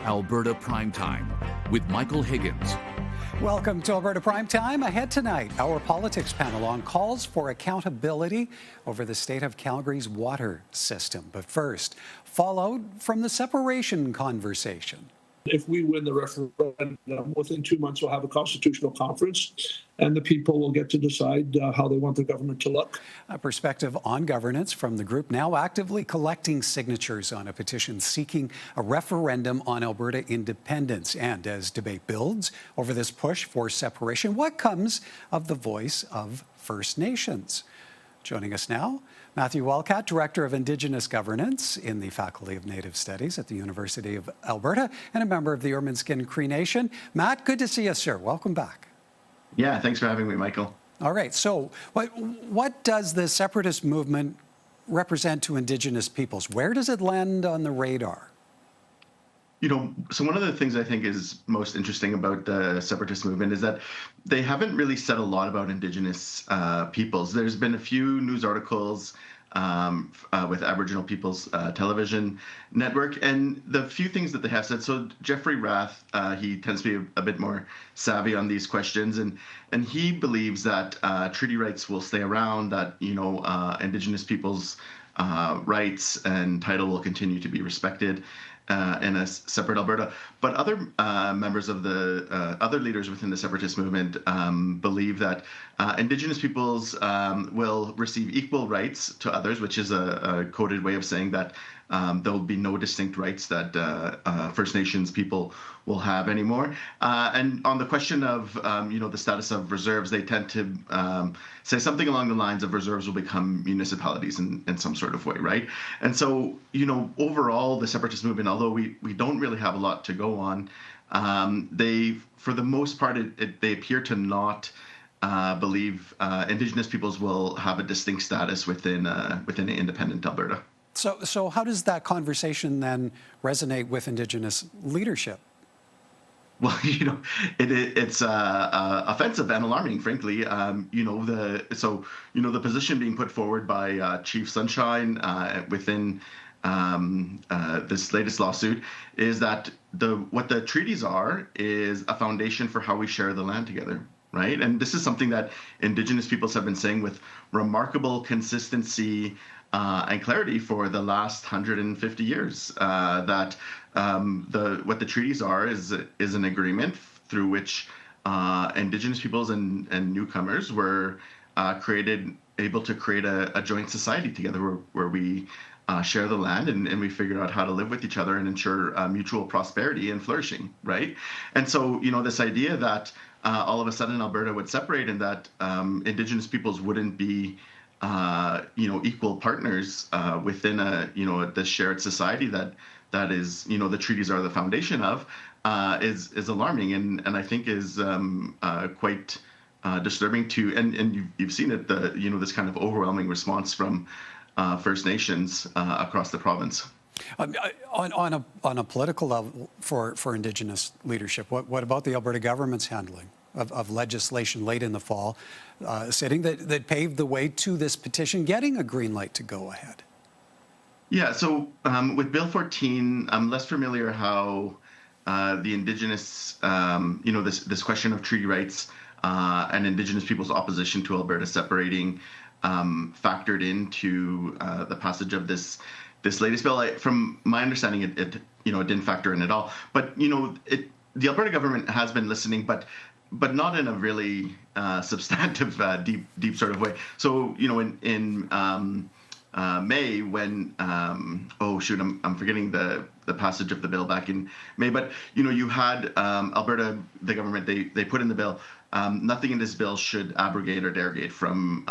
Alberta Primetime with Michael Higgins. Welcome to Alberta Primetime. Ahead tonight, our politics panel on calls for accountability over the state of Calgary's water system. But first, fallout from the separation conversation. If we win the referendum, within 2 months we'll have a constitutional conference and the people will get to decide how they want the government to look. A perspective on governance from the group now actively collecting signatures on a petition seeking a referendum on Alberta independence. And as debate builds over this push for separation, what comes of the voice of First Nations? Joining us now, Matthew Wildcat, Director of Indigenous Governance in the Faculty of Native Studies at the University of Alberta and a member of the Ermineskine Cree Nation. Matt, good to see you, sir. Welcome back. Yeah, thanks for having me, Michael. All right, so what does the separatist movement represent to Indigenous peoples? Where does it land on the radar? So one of the things I think is most interesting about the separatist movement is that they haven't really said a lot about Indigenous peoples. There's been a few news articles with Aboriginal Peoples Television Network, and the few things that they have said. So Jeffrey Rath, he tends to be a bit more savvy on these questions, and he believes that treaty rights will stay around, that Indigenous peoples' rights and title will continue to be respected in a separate Alberta. But other members of the other leaders within the separatist movement believe that Indigenous peoples will receive equal rights to others, which is a coded way of saying that there will be no distinct rights that First Nations people will have anymore. And on the question of the status of reserves, they tend to say something along the lines of reserves will become municipalities in some sort of way, right? And so overall, the separatist movement, although we don't really have a lot to go on, they, for the most part, they appear to not believe Indigenous peoples will have a distinct status within independent Alberta. So how does that conversation then resonate with Indigenous leadership? Well, it's offensive and alarming, frankly. The position being put forward by Chief Sunshine within this latest lawsuit is that what the treaties are is a foundation for how we share the land together, right? And this is something that Indigenous peoples have been saying with remarkable consistency and clarity for the last 150 years, that what the treaties are is an agreement through which Indigenous peoples and newcomers were able to create a joint society together where we share the land and we figure out how to live with each other and ensure mutual prosperity and flourishing, right? And so, this idea that all of a sudden Alberta would separate and that Indigenous peoples wouldn't be equal partners within the shared society that is, the treaties are the foundation of, is alarming and I think is quite disturbing to, and you've seen it, this kind of overwhelming response from First Nations across the province. On a political level for Indigenous leadership, what about the Alberta government's handling of legislation late in the fall, sitting that paved the way to this petition getting a green light to go ahead? Yeah, so with Bill 14, I'm less familiar how the Indigenous, this question of treaty rights and Indigenous people's opposition to Alberta separating factored into the passage of this latest bill. From my understanding, it didn't factor in at all. But the Alberta government has been listening, but not in a really substantive, deep sort of way. So in May, when I'm forgetting the passage of the bill back in May, but you had Alberta, the government, they put in the bill, nothing in this bill should abrogate or derogate from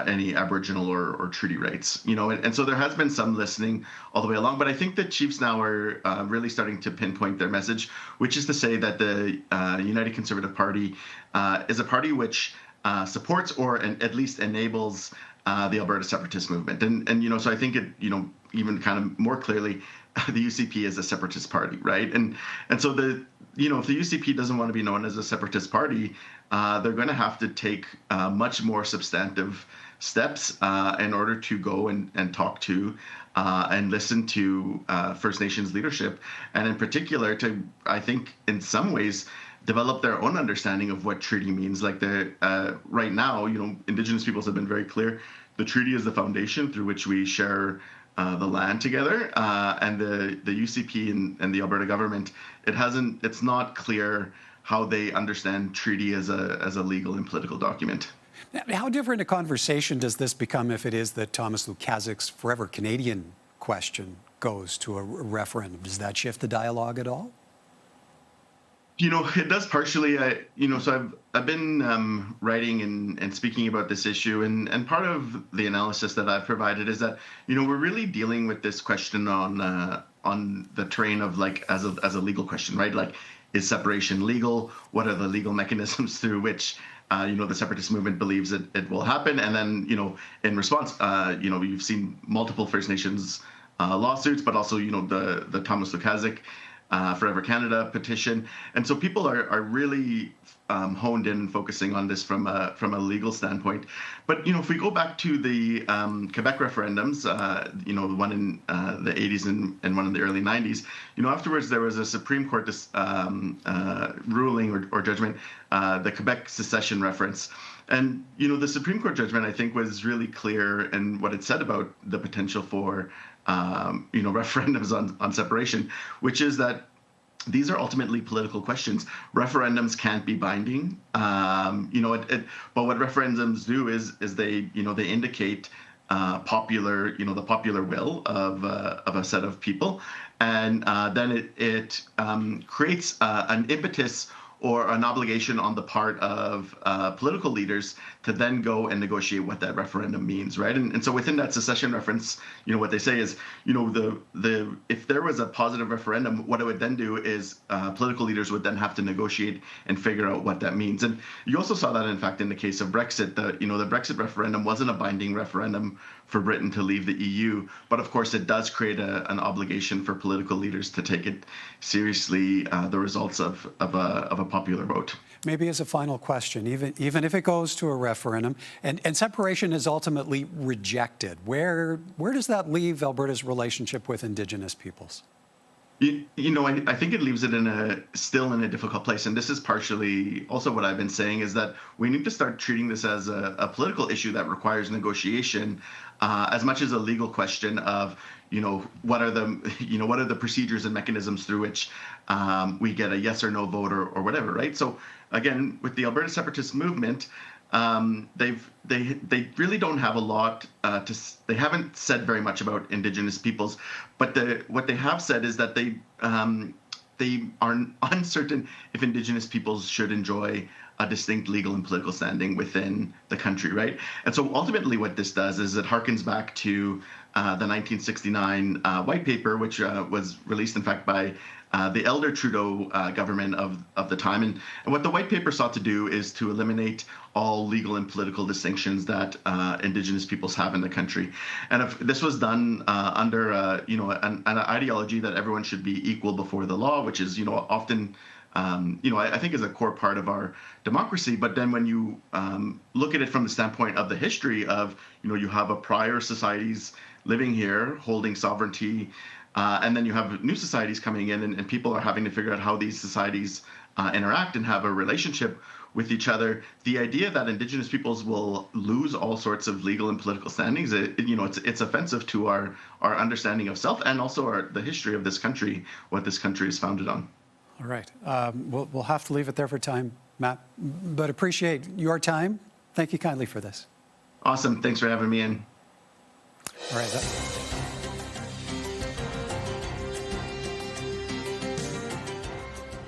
any Aboriginal or treaty rights, and so there has been some listening all the way along, but I think the Chiefs now are really starting to pinpoint their message, which is to say that the United Conservative Party is a party which supports or at least enables the Alberta separatist movement, and so I think it even kind of more clearly, the UCP is a separatist party, right? And so if the UCP doesn't want to be known as a separatist party, they're going to have to take much more substantive steps in order to go and talk to and listen to First Nations leadership, and in particular to, I think, in some ways, develop their own understanding of what treaty means. Like right now, Indigenous peoples have been very clear. The treaty is the foundation through which we share the land together, and the UCP and the Alberta government, it's not clear how they understand treaty as a legal and political document. How different a conversation does this become if it is that Thomas Lukaszik's forever Canadian question goes to a referendum? Does that shift the dialogue at all? It does partially. So I've been writing and speaking about this issue, and part of the analysis that I've provided is that we're really dealing with this question on the terrain of as a legal question, right? Like, is separation legal? What are the legal mechanisms through which the separatist movement believes it will happen? And then in response, you've seen multiple First Nations lawsuits, but also the Thomas Lukaszik Forever Canada petition, and so people are really honed in and focusing on this from a legal standpoint. But if we go back to the Quebec referendums, one in the 80s and one in the early 90s, afterwards there was a Supreme Court ruling or judgment, the Quebec secession reference. And the Supreme Court judgment, I think, was really clear in what it said about the potential for referendums on separation, which is that these are ultimately political questions. Referendums can't be binding, but what referendums do is they indicate the popular will of a set of people, and then it creates an impetus or an obligation on the part of political leaders to then go and negotiate what that referendum means, right? And so within that secession reference, what they say is, if there was a positive referendum, what it would then do is political leaders would then have to negotiate and figure out what that means. And you also saw that, in fact, in the case of Brexit. The Brexit referendum wasn't a binding referendum for Britain to leave the EU, but of course it does create an obligation for political leaders to take it seriously, the results of a popular vote. Maybe as a final question, even if it goes to a referendum and separation is ultimately rejected, where does that leave Alberta's relationship with Indigenous peoples? I think it leaves it still in a difficult place. And this is partially also what I've been saying, is that we need to start treating this as a political issue that requires negotiation, as much as a legal question of, what are the procedures and mechanisms through which we get a yes or no vote or whatever, right? So again, with the Alberta separatist movement, they really don't have a lot they haven't said very much about Indigenous peoples, but what they have said is that they are uncertain if Indigenous peoples should enjoy a distinct legal and political standing within the country, right? And so ultimately what this does is it harkens back to the 1969 white paper, which was released, in fact, by the elder Trudeau government of the time. And what the white paper sought to do is to eliminate all legal and political distinctions that Indigenous peoples have in the country. And if this was done under an ideology that everyone should be equal before the law, which is often I think is a core part of our democracy. But then when you look at it from the standpoint of the history of, you have a prior societies living here holding sovereignty, and then you have new societies coming in, and people are having to figure out how these societies interact and have a relationship with each other. The idea that Indigenous peoples will lose all sorts of legal and political standings, it's offensive to our understanding of self and also the history of this country, what this country is founded on. All right. We'll have to leave it there for time, Matt, but appreciate your time. Thank you kindly for this. Awesome. Thanks for having me in. All right.